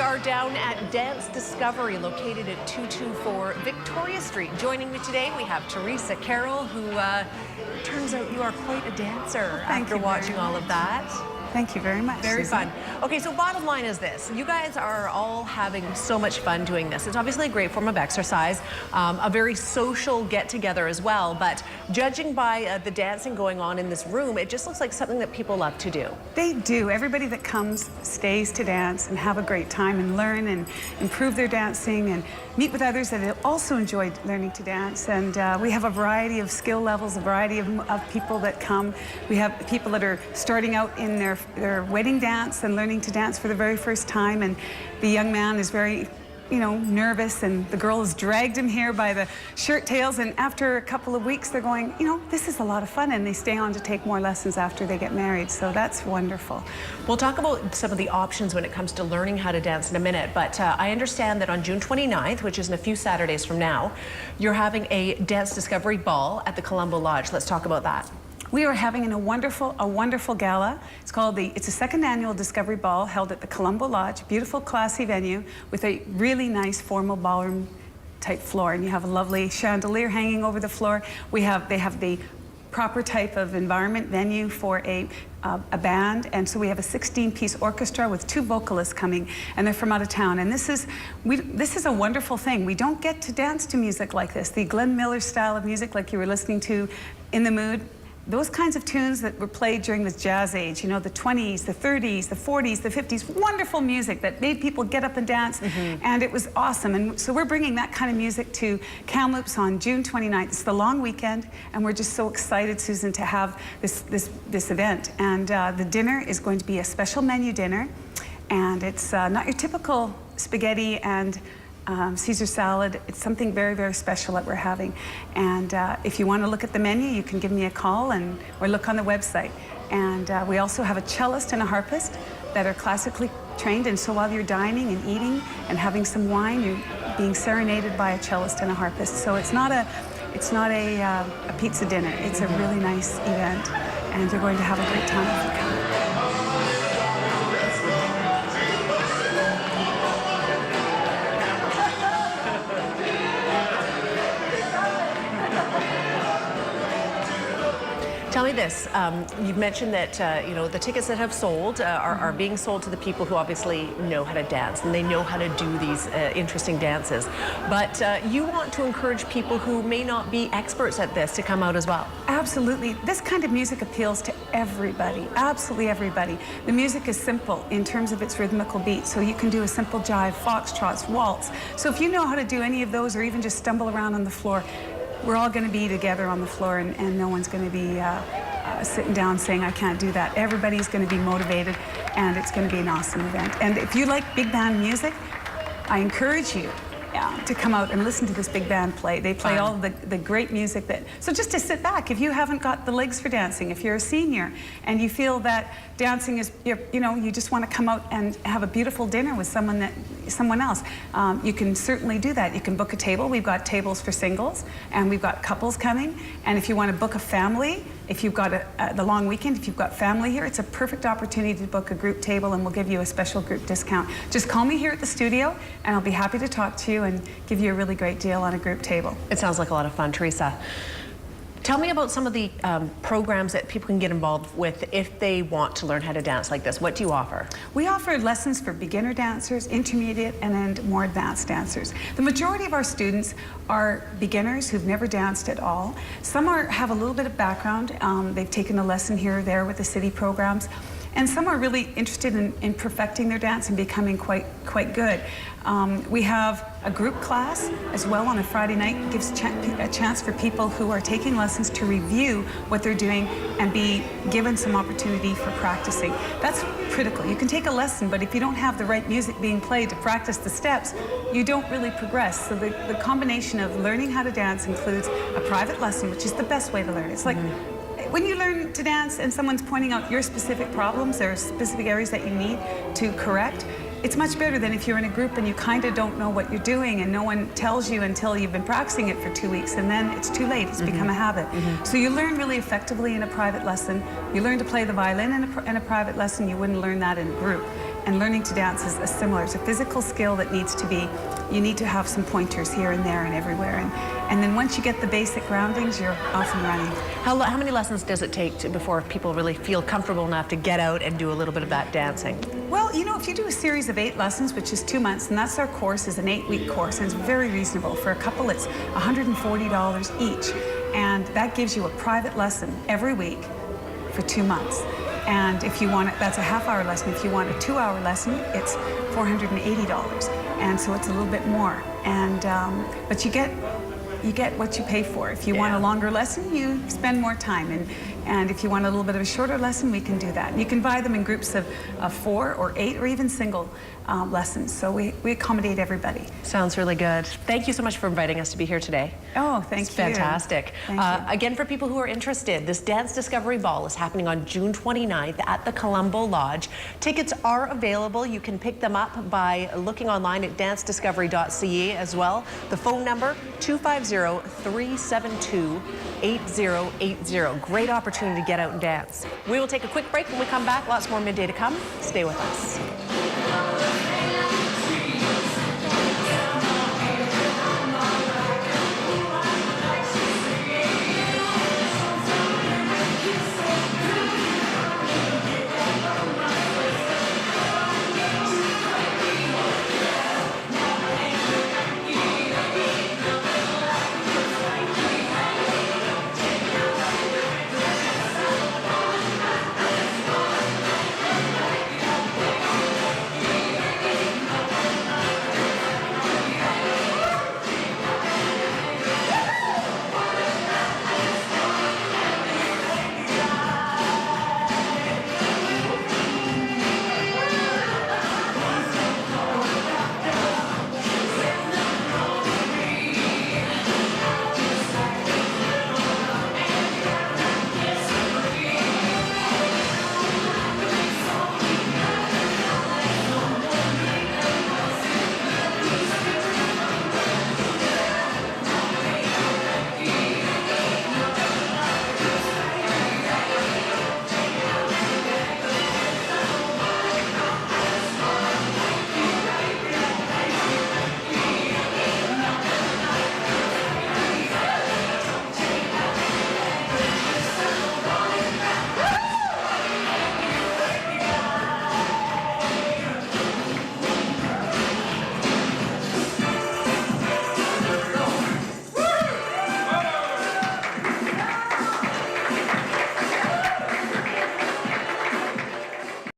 are down at Dance Discovery, located at 224 Victoria Street. Joining me today, we have Teresa Carroll, who turns out you are quite a dancer after watching all of that. Thank you very much. Very Susan. fun. Okay, so bottom line is this. You guys are all having so much fun doing this. It's obviously a great form of exercise, a very social get-together as well, but judging by the dancing going on in this room, it just looks like something that people love to do. They do. Everybody that comes stays to dance and have a great time and learn and improve their dancing and meet with others that also enjoy learning to dance. And we have a variety of skill levels, a variety of people that come. We have people that are starting out in their wedding dance and learning to dance for the very first time, and the young man is very, nervous, and the girl has dragged him here by the shirt tails, and after a couple of weeks they're going, this is a lot of fun, and they stay on to take more lessons after they get married, so that's wonderful. We'll talk about some of the options when it comes to learning how to dance in a minute, but I understand that on June 29th, which is in a few Saturdays from now, you're having a Dance Discovery Ball at the Colombo Lodge. Let's talk about that. We are having a wonderful gala. It's a second annual Discovery Ball held at the Colombo Lodge, beautiful, classy venue with a really nice formal ballroom type floor, and you have a lovely chandelier hanging over the floor. They have the proper type of environment venue for a band, and so we have a 16-piece orchestra with 2 vocalists coming, and they're from out of town. And this is a wonderful thing. We don't get to dance to music like this, the Glenn Miller style of music like you were listening to in The Mood. Those kinds of tunes that were played during the jazz age, the 20s, the 30s, the 40s, the 50s, wonderful music that made people get up and dance, and it was awesome. And so we're bringing that kind of music to Kamloops on June 29th. It's the long weekend, and we're just so excited, Susan, to have this event. And the dinner is going to be a special menu dinner, and it's not your typical spaghetti and Caesar salad. It's something very, very special that we're having. And if you want to look at the menu, you can give me a call or look on the website. And we also have a cellist and a harpist that are classically trained. And so while you're dining and eating and having some wine, you're being serenaded by a cellist and a harpist. So it's not a pizza dinner. It's a really nice event, and you're going to have a great time if you come. Tell me this, you've mentioned that, the tickets that have sold are being sold to the people who obviously know how to dance, and they know how to do these interesting dances. But you want to encourage people who may not be experts at this to come out as well. Absolutely. This kind of music appeals to everybody, absolutely everybody. The music is simple in terms of its rhythmical beat, so you can do a simple jive, foxtrots, waltz. So if you know how to do any of those, or even just stumble around on the floor, we're all going to be together on the floor, and no one's going to be sitting down saying, I can't do that. Everybody's going to be motivated, and it's going to be an awesome event. And if you like big band music, I encourage you to come out and listen to this big band play. They play all the great music so just to sit back, if you haven't got the legs for dancing, if you're a senior and you feel that dancing is, you just want to come out and have a beautiful dinner with someone else, you can certainly do that. You can book a table. We've got tables for singles, and we've got couples coming. And if you want to book a family, if you've got the long weekend, if you've got family here, it's a perfect opportunity to book a group table, and we'll give you a special group discount. Just call me here at the studio, and I'll be happy to talk to you and give you a really great deal on a group table. It sounds like a lot of fun, Teresa. Tell me about some of the programs that people can get involved with if they want to learn how to dance like this. What do you offer? We offer lessons for beginner dancers, intermediate, and more advanced dancers. The majority of our students are beginners who've never danced at all. Some have a little bit of background. They've taken a lesson here or there with the city programs. And some are really interested in perfecting their dance and becoming quite good. We have a group class as well on a Friday night. It gives a chance for people who are taking lessons to review what they're doing and be given some opportunity for practicing. That's critical. You can take a lesson, but if you don't have the right music being played to practice the steps, you don't really progress. So the combination of learning how to dance includes a private lesson, which is the best way to learn. It's like when you learn to dance and someone's pointing out your specific problems or specific areas that you need to correct, it's much better than if you're in a group and you kind of don't know what you're doing and no one tells you until you've been practicing it for 2 weeks, and then it's too late. It's become a habit. So you learn really effectively in a private lesson. You learn to play the violin in a private lesson. You wouldn't learn that in a group. and learning to dance is similar. It's a physical skill that needs to be, you need to have some pointers here and there and everywhere. And then once you get the basic groundings, you're off and running. How many lessons does it take before people really feel comfortable enough to get out and do a little bit of that dancing? Well, you know, if you do a series of 8 lessons, which is 2 months, and that's our course, is an 8-week course, and it's very reasonable. For a couple, it's $140 each, and that gives you a private lesson every week for 2 months. And if you want it, that's a half-hour lesson. If you want a 2-hour lesson, it's $480, and so it's a little bit more. And but you get what you pay for. If you want a longer lesson, you spend more time. And if you want a little bit of a shorter lesson, we can do that. You can buy them in groups of 4 or 8 or even single lessons. So we accommodate everybody. Sounds really good. Thank you so much for inviting us to be here today. Oh, thank you. Fantastic. Thank you. Again, for people who are interested, this Dance Discovery Ball is happening on June 29th at the Colombo Lodge. Tickets are available. You can pick them up by looking online at dancediscovery.ca as well. The phone number, 250-372-8080. Great opportunity to get out and dance. We will take a quick break. When we come back, lots more Midday to come. Stay with us.